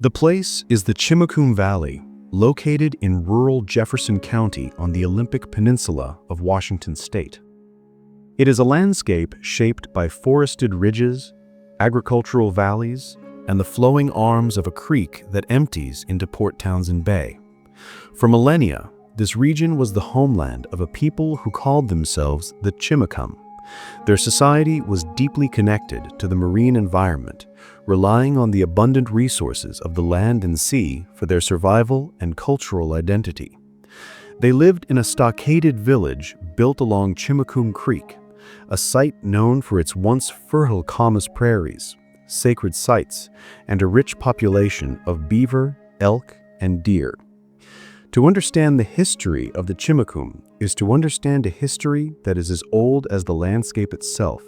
The place is the Chimacum Valley, located in rural Jefferson County on the Olympic Peninsula of Washington state. It is a landscape shaped by forested ridges, agricultural valleys, and the flowing arms of a creek that empties into Port Townsend Bay. For millennia, this region was the homeland of a people who called themselves the Chimacum. Their society was deeply connected to the marine environment, relying on the abundant resources of the land and sea for their survival and cultural identity. They lived in a stockaded village built along Chimacum Creek, a site known for its once fertile camas prairies, sacred sites, and a rich population of beaver, elk, and deer. To understand the history of the Chimacum is to understand a history that is as old as the landscape itself,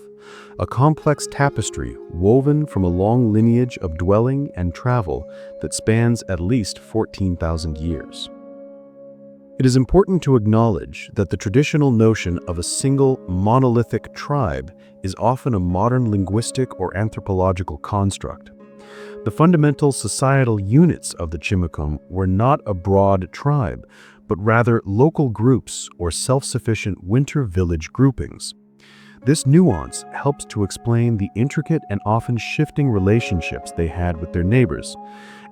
a complex tapestry woven from a long lineage of dwelling and travel that spans at least 14,000 years. It is important to acknowledge that the traditional notion of a single monolithic tribe is often a modern linguistic or anthropological construct. The fundamental societal units of the Chimacum were not a broad tribe, but rather local groups or self-sufficient winter village groupings. This nuance helps to explain the intricate and often shifting relationships they had with their neighbors,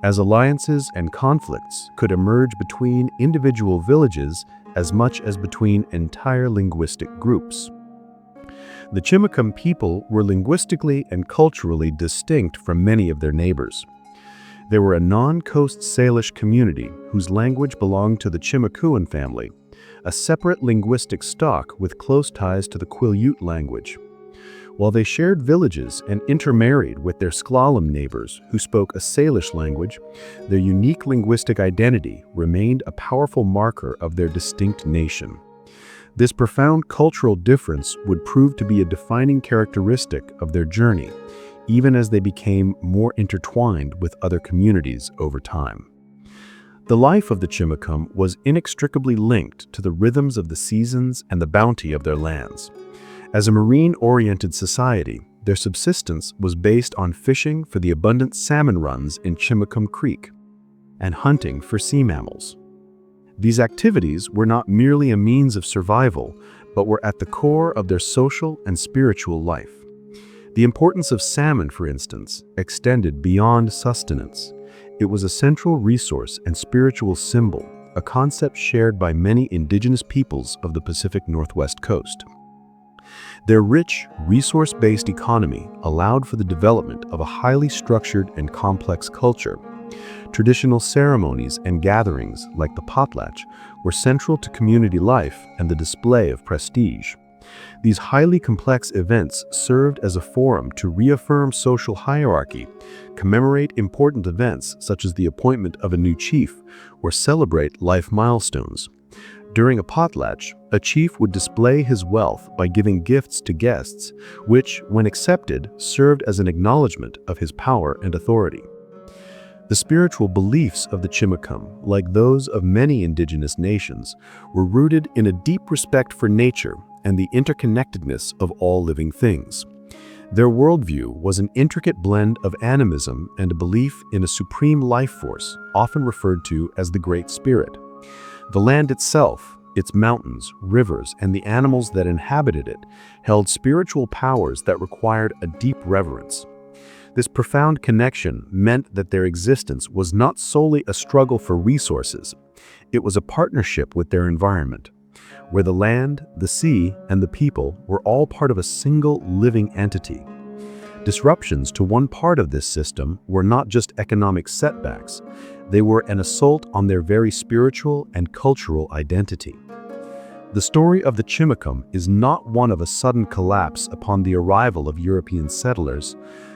as alliances and conflicts could emerge between individual villages as much as between entire linguistic groups. The Chimacum people were linguistically and culturally distinct from many of their neighbors. They were a non-Coast Salish community whose language belonged to the Chimacuan family, a separate linguistic stock with close ties to the Quileute language. While they shared villages and intermarried with their Sklallam neighbors who spoke a Salish language, their unique linguistic identity remained a powerful marker of their distinct nation. This profound cultural difference would prove to be a defining characteristic of their journey, even as they became more intertwined with other communities over time. The life of the Chimacum was inextricably linked to the rhythms of the seasons and the bounty of their lands. As a marine-oriented society, their subsistence was based on fishing for the abundant salmon runs in Chimacum Creek and hunting for sea mammals. These activities were not merely a means of survival, but were at the core of their social and spiritual life. The importance of salmon, for instance, extended beyond sustenance. It was a central resource and spiritual symbol, a concept shared by many indigenous peoples of the Pacific Northwest coast. Their rich, resource-based economy allowed for the development of a highly structured and complex culture. Traditional ceremonies and gatherings, like the potlatch, were central to community life and the display of prestige. These highly complex events served as a forum to reaffirm social hierarchy, commemorate important events such as the appointment of a new chief, or celebrate life milestones. During a potlatch, a chief would display his wealth by giving gifts to guests, which, when accepted, served as an acknowledgement of his power and authority. The spiritual beliefs of the Chimacum, like those of many indigenous nations, were rooted in a deep respect for nature and the interconnectedness of all living things. Their worldview was an intricate blend of animism and a belief in a supreme life force, often referred to as the Great Spirit. The land itself, its mountains, rivers, and the animals that inhabited it, held spiritual powers that required a deep reverence. This profound connection meant that their existence was not solely a struggle for resources. It was a partnership with their environment, where the land, the sea, and the people were all part of a single living entity. Disruptions to one part of this system were not just economic setbacks, they were an assault on their very spiritual and cultural identity. The story of the Chimacum is not one of a sudden collapse upon the arrival of European settlers,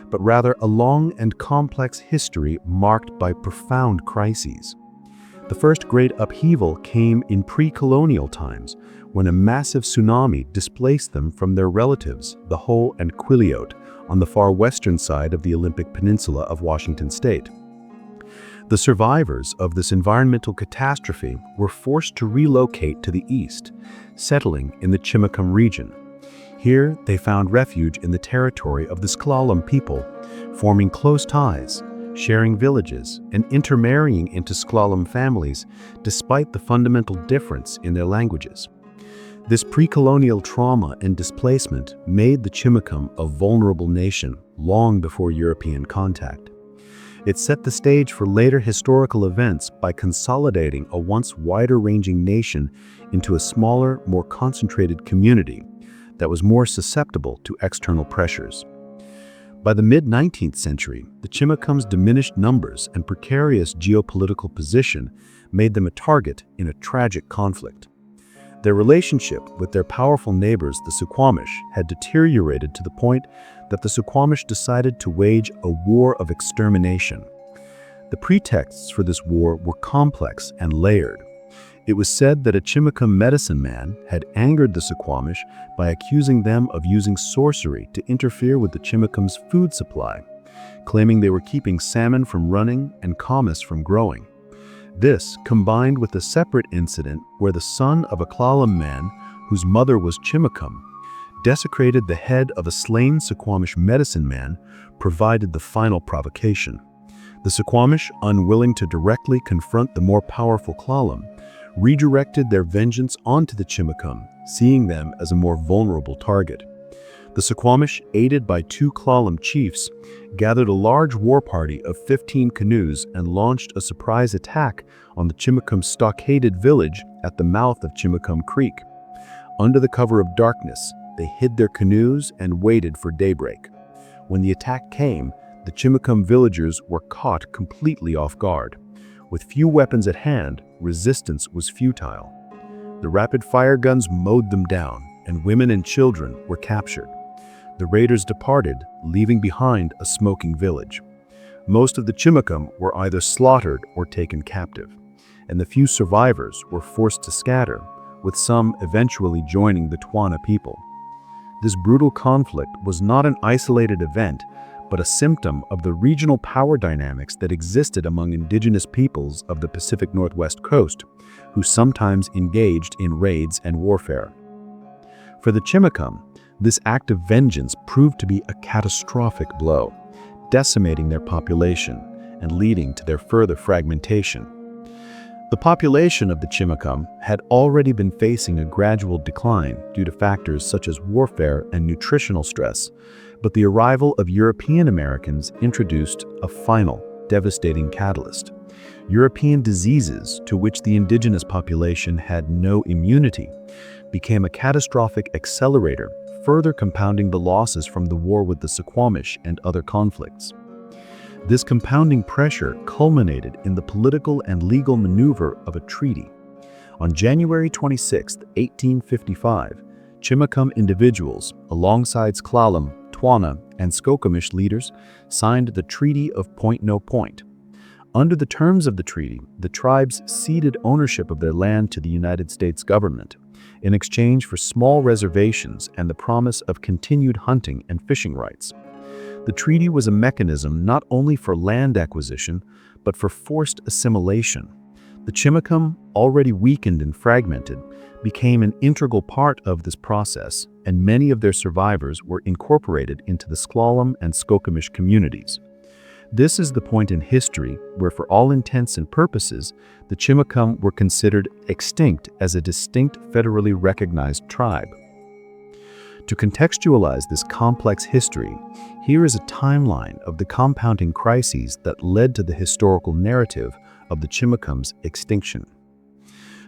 but rather a long and complex history marked by profound crises. The first great upheaval came in pre-colonial times, when a massive tsunami displaced them from their relatives, the Hoh and Quileute, on the far western side of the Olympic Peninsula of Washington state. The survivors of this environmental catastrophe were forced to relocate to the east, settling in the Chimacum region. Here, they found refuge in the territory of the Sklallam people, forming close ties, sharing villages and intermarrying into Sklallam families despite the fundamental difference in their languages. This pre-colonial trauma and displacement made the Chimacum a vulnerable nation long before European contact. It set the stage for later historical events by consolidating a once wider-ranging nation into a smaller, more concentrated community that was more susceptible to external pressures. By the mid-19th century, the Chimacum's diminished numbers and precarious geopolitical position made them a target in a tragic conflict. Their relationship with their powerful neighbors, the Suquamish, had deteriorated to the point that the Suquamish decided to wage a war of extermination. The pretexts for this war were complex and layered. It was said that a Chimacum medicine man had angered the Suquamish by accusing them of using sorcery to interfere with the Chimacum's food supply, claiming they were keeping salmon from running and camas from growing. This, combined with a separate incident where the son of a Sklallam man, whose mother was Chimacum, desecrated the head of a slain Suquamish medicine man, provided the final provocation. The Suquamish, unwilling to directly confront the more powerful Sklallam, redirected their vengeance onto the Chimacum, seeing them as a more vulnerable target. The Suquamish, aided by 2 Sklallam chiefs, gathered a large war party of 15 canoes and launched a surprise attack on the Chimacum stockaded village at the mouth of Chimacum Creek. Under the cover of darkness, they hid their canoes and waited for daybreak. When the attack came, the Chimacum villagers were caught completely off guard. With few weapons at hand, resistance was futile. The rapid fire guns mowed them down, and women and children were captured. The raiders departed, leaving behind a smoking village. Most of the Chimacum were either slaughtered or taken captive, and the few survivors were forced to scatter, with some eventually joining the Twana people. This brutal conflict was not an isolated event, but a symptom of the regional power dynamics that existed among indigenous peoples of the Pacific Northwest coast, who sometimes engaged in raids and warfare. For the Chimacum, this act of vengeance proved to be a catastrophic blow, decimating their population and leading to their further fragmentation. The population of the Chimacum had already been facing a gradual decline due to factors such as warfare and nutritional stress, but the arrival of European Americans introduced a final, devastating catalyst. European diseases, to which the indigenous population had no immunity, became a catastrophic accelerator, further compounding the losses from the war with the Suquamish and other conflicts. This compounding pressure culminated in the political and legal maneuver of a treaty. On January 26, 1855, Chimacum individuals, alongside Sklallam, Twana, and Skokomish leaders, signed the Treaty of Point No Point. Under the terms of the treaty, the tribes ceded ownership of their land to the United States government, in exchange for small reservations and the promise of continued hunting and fishing rights. The treaty was a mechanism not only for land acquisition, but for forced assimilation. The Chimacum, already weakened and fragmented, became an integral part of this process, and many of their survivors were incorporated into the Sklallam and Skokomish communities. This is the point in history where, for all intents and purposes, the Chimacum were considered extinct as a distinct federally recognized tribe. To contextualize this complex history, here is a timeline of the compounding crises that led to the historical narrative of the Chimacum's extinction.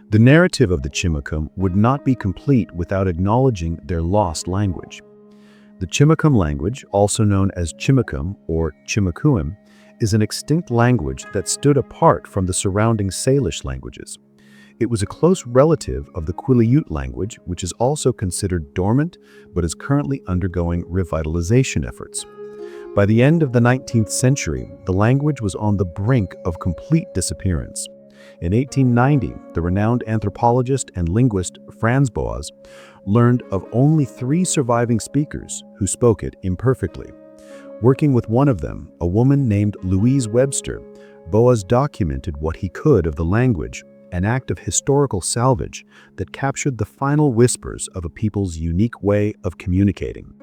The narrative of the Chimacum would not be complete without acknowledging their lost language. The Chimacum language, also known as Chimacum or Chimakuim, is an extinct language that stood apart from the surrounding Salish languages. It was a close relative of the Quileute language, which is also considered dormant but is currently undergoing revitalization efforts. By the end of the 19th century, the language was on the brink of complete disappearance. In 1890, the renowned anthropologist and linguist Franz Boas learned of only 3 surviving speakers who spoke it imperfectly. Working with one of them, a woman named Louise Webster, Boas documented what he could of the language, an act of historical salvage that captured the final whispers of a people's unique way of communicating.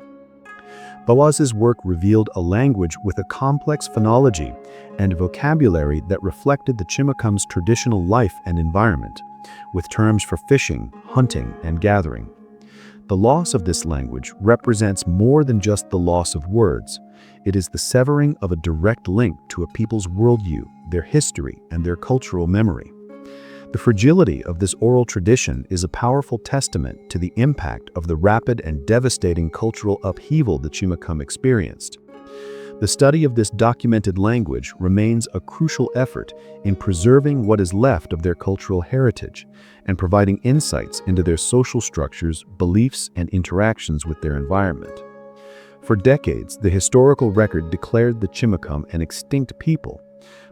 Bawaz's work revealed a language with a complex phonology and a vocabulary that reflected the Chimacum's traditional life and environment, with terms for fishing, hunting, and gathering. The loss of this language represents more than just the loss of words. It is the severing of a direct link to a people's worldview, their history, and their cultural memory. The fragility of this oral tradition is a powerful testament to the impact of the rapid and devastating cultural upheaval the Chimacum experienced. The study of this documented language remains a crucial effort in preserving what is left of their cultural heritage and providing insights into their social structures, beliefs, and interactions with their environment. For decades, the historical record declared the Chimacum an extinct people,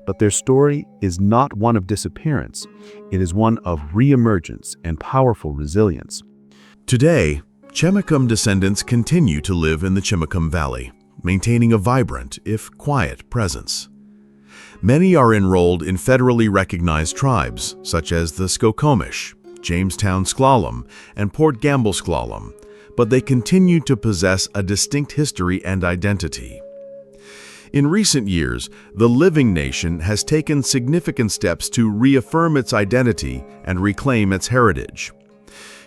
but their story is not one of disappearance. It is one of reemergence and powerful resilience. Today, Chimacum descendants continue to live in the Chimacum Valley, maintaining a vibrant, if quiet, presence. Many are enrolled in federally recognized tribes, such as the Skokomish, Jamestown Sklallam, and Port Gamble Sklallam, but they continue to possess a distinct history and identity. In recent years, the living nation has taken significant steps to reaffirm its identity and reclaim its heritage.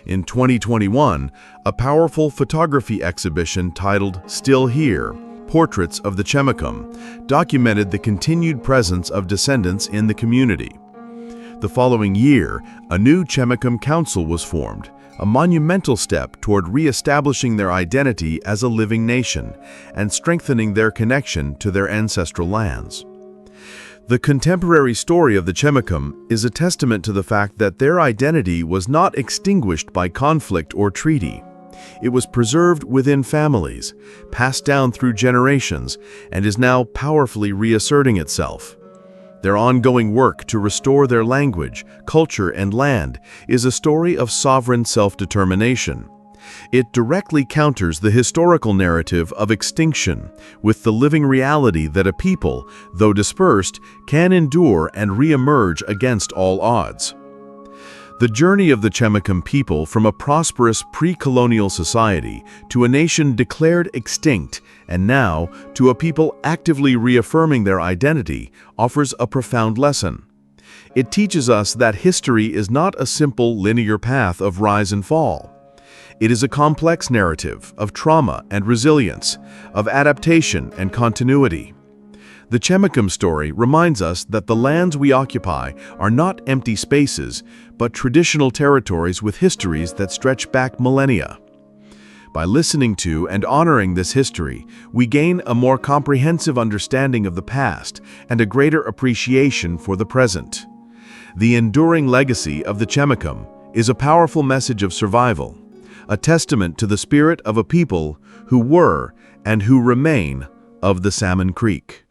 In 2021, a powerful photography exhibition titled Still Here: Portraits of the Chimacum documented the continued presence of descendants in the community. The following year, a new Chimacum Council was formed, a monumental step toward re-establishing their identity as a living nation and strengthening their connection to their ancestral lands. The contemporary story of the Chimacum is a testament to the fact that their identity was not extinguished by conflict or treaty. It was preserved within families, passed down through generations, and is now powerfully reasserting itself. Their ongoing work to restore their language, culture, and land is a story of sovereign self-determination. It directly counters the historical narrative of extinction with the living reality that a people, though dispersed, can endure and re-emerge against all odds. The journey of the Chimacum people from a prosperous pre-colonial society to a nation declared extinct and now to a people actively reaffirming their identity offers a profound lesson. It teaches us that history is not a simple linear path of rise and fall. It is a complex narrative of trauma and resilience, of adaptation and continuity. The Chimacum story reminds us that the lands we occupy are not empty spaces, but traditional territories with histories that stretch back millennia. By listening to and honoring this history, we gain a more comprehensive understanding of the past and a greater appreciation for the present. The enduring legacy of the Chimacum is a powerful message of survival, a testament to the spirit of a people who were and who remain of the Salmon Creek.